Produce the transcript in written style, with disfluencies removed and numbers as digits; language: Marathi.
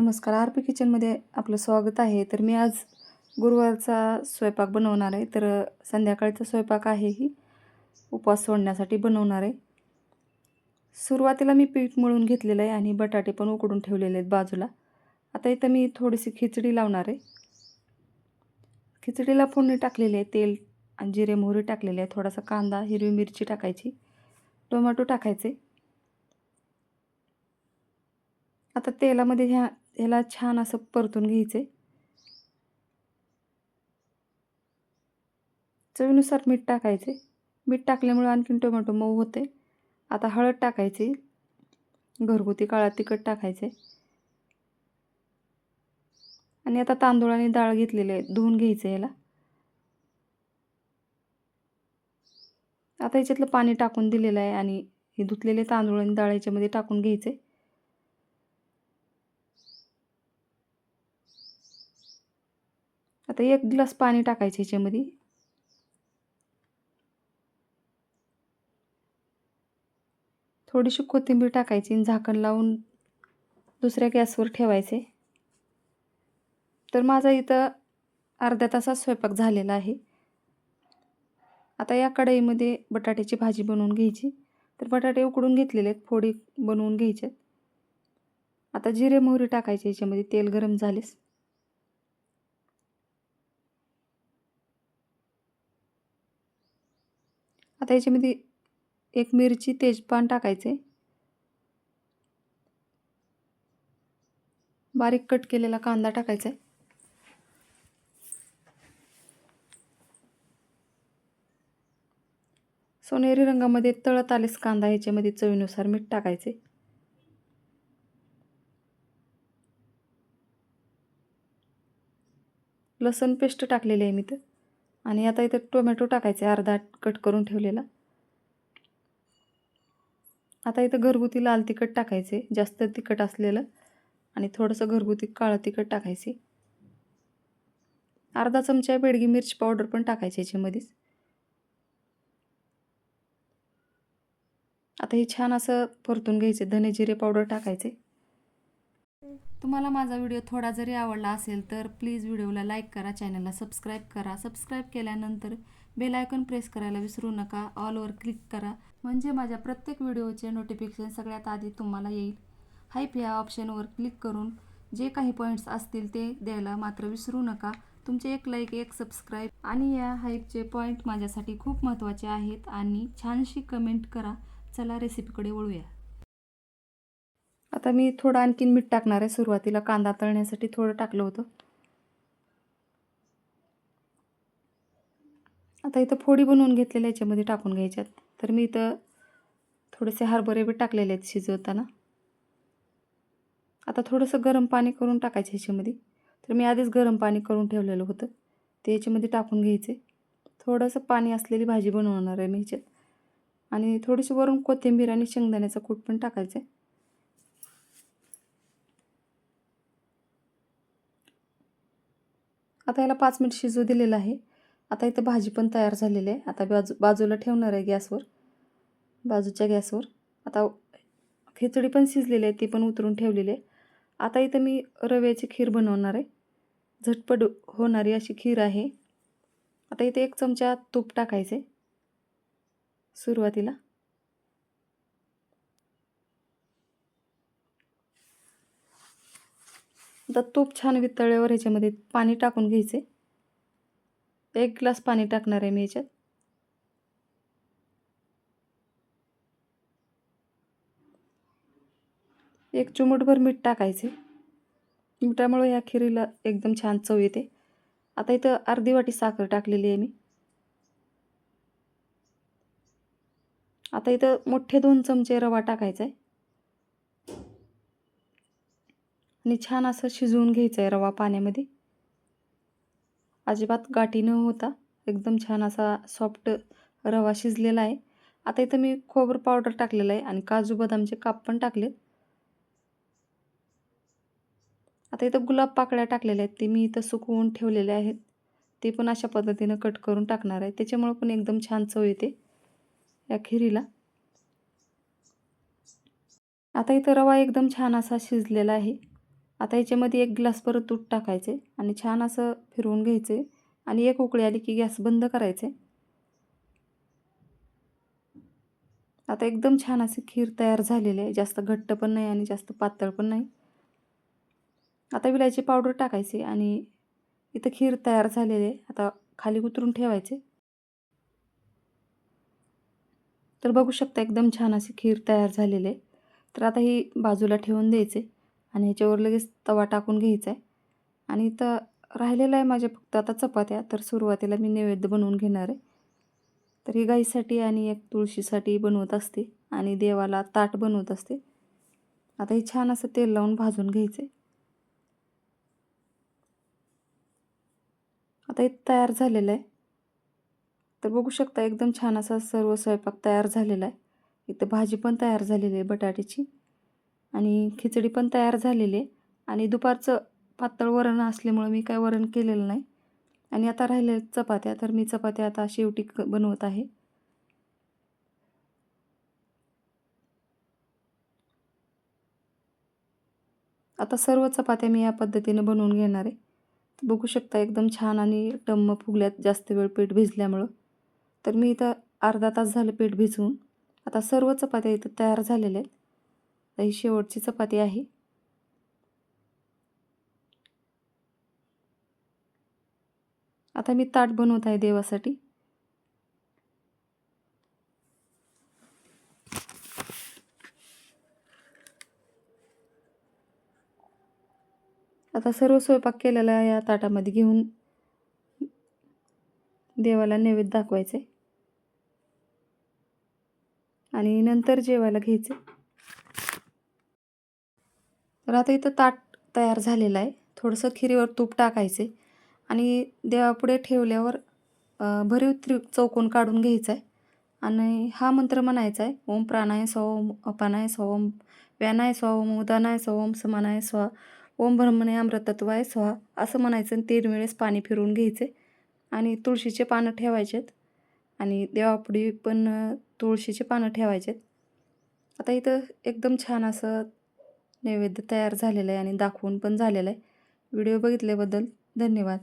नमस्कार. आरपी किचनमध्ये आपलं स्वागत आहे. तर मी आज गुरुवारचा स्वयंपाक बनवणार आहे. तर संध्याकाळचा स्वयंपाक आहे ही उपवास सोडण्यासाठी बनवणार आहे. सुरुवातीला मी पीठ मळून घेतलेलं आहे आणि बटाटे पण उकडून ठेवलेले आहेत बाजूला. आता इथं मी थोडीशी खिचडी लावणार आहे. खिचडीला फोडणी टाकलेली आहे. तेल आणि जिरे मोहरी टाकलेले आहे. थोडासा कांदा, हिरवी मिरची टाकायची, टोमॅटो टाकायचे. आता तेलामध्ये ह्याला छान असं परतून घ्यायचे. चवीनुसार मीठ टाकायचे. मीठ टाकल्यामुळे आणखीन टोमॅटो मऊ होते. आता हळद टाकायची, घरगुती काळा तिखट टाकायचे आणि आता तांदूळ आणि डाळ घेतलेले आहे, धुवून घ्यायचे याला. आता याच्यातलं पाणी टाकून दिलेलं आहे आणि हे धुतलेले तांदूळ आणि डाळ याच्यामध्ये टाकून घ्यायचे. आता 1 ग्लास पाणी टाकायचे याच्यामध्ये. थोडीशी कोथिंबीर टाकायची आणि झाकण लावून दुसऱ्या गॅसवर ठेवायचे. तर माझा इथं अर्ध्या तासात स्वयंपाक झालेला आहे. आता या कढईमध्ये बटाट्याची भाजी बनवून घ्यायची. तर बटाटे उकडून घेतलेले आहेत, फोडी बनवून घ्यायचे. आता जिरे मोहरी टाकायचे याच्यामध्ये. तेल गरम झालेस आता याच्यामध्ये एक मिरची, तेजपान टाकायचे. बारीक कट केलेला कांदा टाकायचा आहे. सोनेरी रंगामध्ये तळत आलेस कांदा ह्याच्यामध्ये चवीनुसार मीठ टाकायचे. लसूण पेस्ट टाकलेली आहे मी तर. आणि आता इथं टोमॅटो टाकायचे, अर्धा कट करून ठेवलेला. आता इथं घरगुती लाल तिखट टाकायचे, जास्त तिखट असलेलं, आणि थोडंसं घरगुती काळं तिखट टाकायचे. अर्धा चमचा बेडगी मिरची पावडर पण टाकायची याच्यामध्येच. आता हे छान असं परतून घ्यायचे. धने जिरे पावडर टाकायचे. तुम्हाला माझा व्हिडिओ थोडा जरी आवडला असेल तर प्लीज व्हिडिओला लाईक करा, चॅनलला सबस्क्राईब करा. सबस्क्राईब केल्यानंतर बेल आयकॉन प्रेस करायला विसरू नका. ऑलवर क्लिक करा, म्हणजे माझ्या प्रत्येक व्हिडिओचे नोटिफिकेशन सगळ्यात आधी तुम्हाला येईल. हाईप या ऑप्शनवर क्लिक करून जे काही पॉईंट्स असतील ते द्यायला मात्र विसरू नका. तुमचे एक लाईक, एक सबस्क्राईब आणि या हाईपचे पॉईंट माझ्यासाठी खूप महत्त्वाचे आहेत. आणि छानशी कमेंट करा. चला रेसिपीकडे वळूया. आता मी थोडं आणखीन मीठ टाकणार आहे. सुरुवातीला कांदा तळण्यासाठी थोडं टाकलं होतं. आता इथं फोडी बनवून घेतलेल्या याच्यामध्ये टाकून घ्यायच्यात. तर मी इथं थोडेसे हरभरे बी टाकलेले आहेत शिजवताना. आता थोडंसं गरम पाणी करून टाकायचं ह्याच्यामध्ये. तर मी आधीच गरम पाणी करून ठेवलेलं होतं, ते याच्यामध्ये टाकून घ्यायचे. थोडंसं पाणी असलेली भाजी बनवणार आहे मी ह्याच्यात. आणि थोडीशी वरून कोथिंबीर आणि शेंगदाण्याचा कूट पण टाकायचं आहे. आता याला 5 मिनिट शिजू दिलेलं आहे. आता इथं भाजी पण तयार झालेली आहे. आता बाजूला ठेवणार आहे गॅसवर, बाजूच्या गॅसवर. आता खिचडी पण शिजलेली आहे, ती पण उतरून ठेवलेली आहे. आता इथं मी रव्याची खीर बनवणार आहे. झटपट होणारी अशी खीर आहे. आता इथे 1 चमचा तूप टाकायचे सुरुवातीला. आता तूप छान वितळल्यावर ह्याच्यामध्ये पाणी टाकून घ्यायचे. 1 ग्लास पाणी टाकणार आहे मी ह्याच्यात. एक चिमूटभर मीठ टाकायचे. मिठामुळे ह्या खिरीला एकदम छान चव येते. आता इथं अर्धी वाटी साखर टाकलेली आहे मी. आता इथं मोठे 2 चमचे रवा टाकायचा आहे आणि छान असं शिजवून घ्यायचं आहे रवा पाण्यामध्ये. अजिबात गाठी न होता एकदम छान असा सॉफ्ट रवा शिजलेला आहे. आता इथं मी खोबरं पावडर टाकलेलं आहे आणि काजू बदामचे काप पण टाकलेत. आता इथं गुलाब पाकळ्या टाकलेल्या आहेत, ते मी इथं सुकवून ठेवलेले आहेत. ते पण अशा पद्धतीनं कट करून टाकणार आहे. त्याच्यामुळे पण एकदम छान चव येते या खिरीला. आता इथं रवा एकदम छान असा शिजलेला आहे. आता याच्यामध्ये 1 ग्लास परत दूध टाकायचे आणि छान असं फिरवून घ्यायचे आणि एक उकळी आली की गॅस बंद करायचे. आता एकदम छान अशी खीर तयार झालेली आहे. जास्त घट्ट पण नाही आणि जास्त पातळ पण नाही. आता विलायची पावडर टाकायची आणि इथं खीर तयार झालेली आहे. आता खाली उतरून ठेवायचे. तर बघू शकता एकदम छान अशी खीर तयार झालेली आहे. तर आता ही बाजूला ठेवून द्यायचे आणि ह्याच्यावर लगेच तवा टाकून घ्यायचा आहे. आणि इथं राहिलेलं आहे माझ्या फक्त आता चपात्या. तर सुरुवातीला मी नैवेद्य बनवून घेणार आहे. तर ही गाईसाठी आणि एक तुळशीसाठी बनवत असते आणि देवाला ताट बनवत असते. आता हे छान असं तेल लावून भाजून घ्यायचे. आता हे तयार झालेलं आहे. तर बघू शकता एकदम छान असा सर्व स्वयंपाक तयार झालेला आहे. इथं भाजी पण तयार झालेली आहे बटाट्याची आणि खिचडी पण तयार झालेली आहे आणि दुपारचं पातळ वरण असल्यामुळं मी काय वरण केलेलं नाही. आणि आता राहिलेल्या चपात्या, तर मी चपात्या आता शेवटी बनवत आहे. आता सर्व चपात्या मी या पद्धतीने बनवून घेणार आहे. बघू शकता एकदम छान आणि टम्म फुगल्यात जास्त वेळ पीठ भिजल्यामुळं. तर मी इथं अर्धा तास झालं पीठ भिजवून. आता सर्व चपात्या इथं तयार झालेल्या आहेत. आता ही शेवटची चपाती आहे. आता मी ताट बनवत आहे देवासाठी. आता सर्व स्वयंपाक केलेला या ताटामध्ये घेऊन देवाला नैवेद्य दाखवायचे आणि नंतर जेवायला घ्यायचे. तर आता इथं ताट तयार झालेलं आहे. थोडंसं खिरीवर तूप टाकायचे आणि देवापुढे ठेवल्यावर भरीव चौकोन काढून घ्यायचा आहे आणि हा मंत्र म्हणायचा आहे. ओम प्राणाय स्व, ओम अपानाय स्व, ओम व्यानाय स्व, ओम उदानाय स्व, ओम समानाय स्व, ओम ब्रह्मणे अमृतत्वाय स्व असं म्हणायचं आणि 3 वेळेस पाणी फिरवून घ्यायचे आणि तुळशीचे पानं ठेवायचेत आणि देवापुढे पण तुळशीचे पानं ठेवायचेत. आता इथं एकदम छान असं नैवेद्य तयार झालेलं आहे आणि दाखवून पण झालेलं आहे. व्हिडिओ बघितल्याबद्दल धन्यवाद.